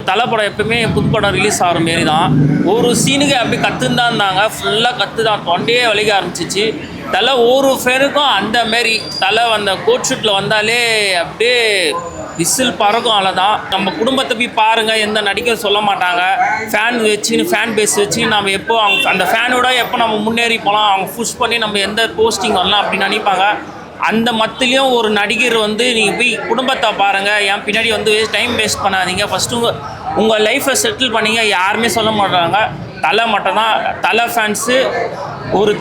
தலை படம் எப்பவுமே புது படம் ரிலீஸ் ஆகிற மாரி தான். ஒரு சீனுக்கு அப்படி கற்றுன்னு தான் இருந்தாங்க, ஃபுல்லாக கற்று தான் தொண்டையே வலிக்க ஆரம்பிச்சிச்சு. தலை ஒரு ஃபேனுக்கும் அந்த மாரி தலை அந்த கோட் ஷூட்டில் வந்தாலே அப்படியே விசில் பறக்கும். அவ்வளோதான். நம்ம குடும்பத்தை போய் பாருங்கள், எந்த நடிகர் சொல்ல மாட்டாங்க. ஃபேன் பேஸ் வச்சு நம்ம எப்போ அந்த ஃபேனோட எப்போ நம்ம முன்னேறி போகலாம், அவங்க புஷ் பண்ணி நம்ம எந்த போஸ்டிங் வரலாம் அப்படின்னு நினைப்பாங்க. அந்த மத்திலையும் ஒரு நடிகர் வந்து நீங்கள் போய் குடும்பத்தை பாருங்கள், என் பின்னாடி வந்து டைம் வேஸ்ட் பண்ணாதீங்க, ஃபஸ்ட்டு உங்கள் லைஃப்பை செட்டில் பண்ணிங்க, யாருமே சொல்ல மாட்டாங்க. தலை மட்டும்தான். தலை ஃபேன்ஸு ஒரு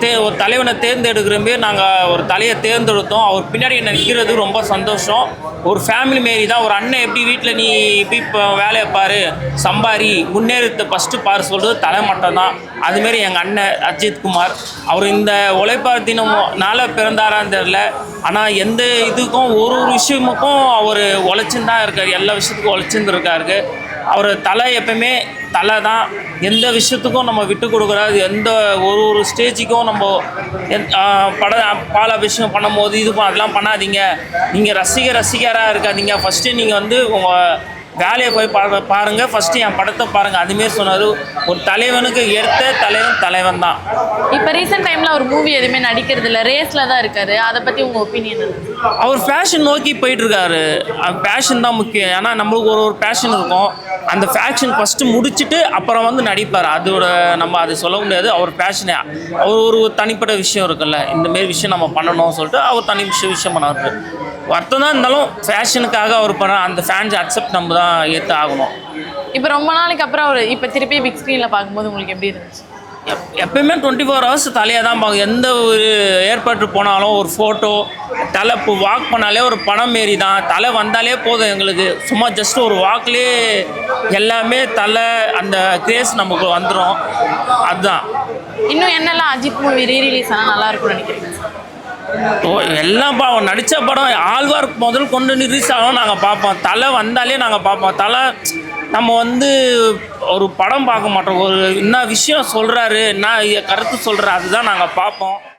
தலைவனை தேர்ந்தெடுக்கிற மாரி நாங்கள் ஒரு தலையை தேர்ந்தெடுத்தோம். அவர் பின்னாடி நிற்கிறது ரொம்ப சந்தோஷம். ஒரு ஃபேமிலி மாரி தான். ஒரு அண்ணன் எப்படி வீட்டில் நீ போய் இப்போ வேலையை பாரு, சம்பாரி, முன்னேறத்தை ஃபஸ்ட்டு பாரு சொல்கிறது தலை மட்டும்தான். அதுமாரி எங்கள் அண்ணன் அஜித்குமார், அவர் இந்த உழைப்பார் தினம்னால பிறந்தாரான்னு தெரில, ஆனால் எந்த இதுக்கும் ஒரு விஷயமுக்கும் அவர் உழைச்சின்னு தான் இருக்கார். எல்லா விஷயத்துக்கும் உழைச்சின்னு இருக்காரு. அவர் தலை எப்பவுமே தலை தான். எந்த விஷயத்துக்கும் நம்ம விட்டு கொடுக்குறாது. எந்த ஒரு ஸ்டேஜுக்கும் நம்ம பாலாபிஷேகம் பண்ணும்போது அதெல்லாம் பண்ணாதீங்க, நீங்கள் ரசிகராக இருக்காதீங்க, ஃபஸ்ட்டு நீங்கள் வந்து உங்கள் வேலையை போய் பாருங்கள், ஃபஸ்ட்டு என் படத்தை பாருங்கள், அதுமாரி சொன்னார். ஒரு தலைவனுக்கு எடுத்த தலைவன் தான். இப்போ ரீசெண்ட் டைமில் ஒரு மூவி எதுவுமே நடிக்கிறது இல்லை, ரேஸில் தான் இருக்காரு. அதை பற்றி உங்கள் ஒப்பீனியன்? அவர் ஃபேஷன் நோக்கி போயிட்டுருக்காரு. பேஷன் தான் முக்கியம். ஏன்னா நம்மளுக்கு ஒரு பேஷன் இருக்கும். அந்த ஃபேஷன் ஃபஸ்ட்டு முடிச்சுட்டு அப்புறம் வந்து நடிப்பார். நம்ம அதை சொல்ல முடியாது. அவர் பேஷனே அவர் ஒரு தனிப்பட்ட விஷயம் இருக்குல்ல, இந்தமாரி விஷயம் நம்ம பண்ணணும் சொல்லிட்டு அவர் தனி விஷயம் பண்ணார். வருத்தம் தான் இருந்தாலும் ஃபேஷனுக்காக அவர் பண்ண அந்த ஃபேன்ஸ் அக்செப்ட் நம்ம தான் ஏற்று ஆகணும். இப்போ ரொம்ப நாளைக்கு அப்புறம் அவர் இப்போ திருப்பி பிக் ஸ்க்ரீனில் பார்க்கும்போது உங்களுக்கு எப்படி இருந்துச்சு? எப்பயுமே 24 hours தலையாக தான் பார்க்கும். எந்த ஒரு ஏற்பாட்டு போனாலும் ஒரு ஃபோட்டோ தலை இப்போ வாக் பண்ணாலே ஒரு படம் மாரி தான். தலை வந்தாலே போதும் எங்களுக்கு. சும்மா ஜஸ்ட் ஒரு வாக்லேயே எல்லாமே தலை அந்த கிரேஸ் நமக்கு வந்துடும். அதுதான். இன்னும் என்னெல்லாம் அஜித் மூவி ரீரிலீஸ் ஆனால் நல்லா இருக்கும்னு நினைக்கிறீங்க? எல்லாம் நடித்த படம் ஆழ்வார் முதல் கொண்டு ரிலீஸ் ஆகும் நாங்கள் பார்ப்போம். தலை வந்தாலே நாங்கள் பார்ப்போம். தலை நம்ம வந்து ஒரு படம் பார்க்க மாட்டோம். ஒரு என்ன விஷயம் சொல்கிறாரு, என்ன கருத்து சொல்கிறாரு, அதுதான் நாங்கள் பார்ப்போம்.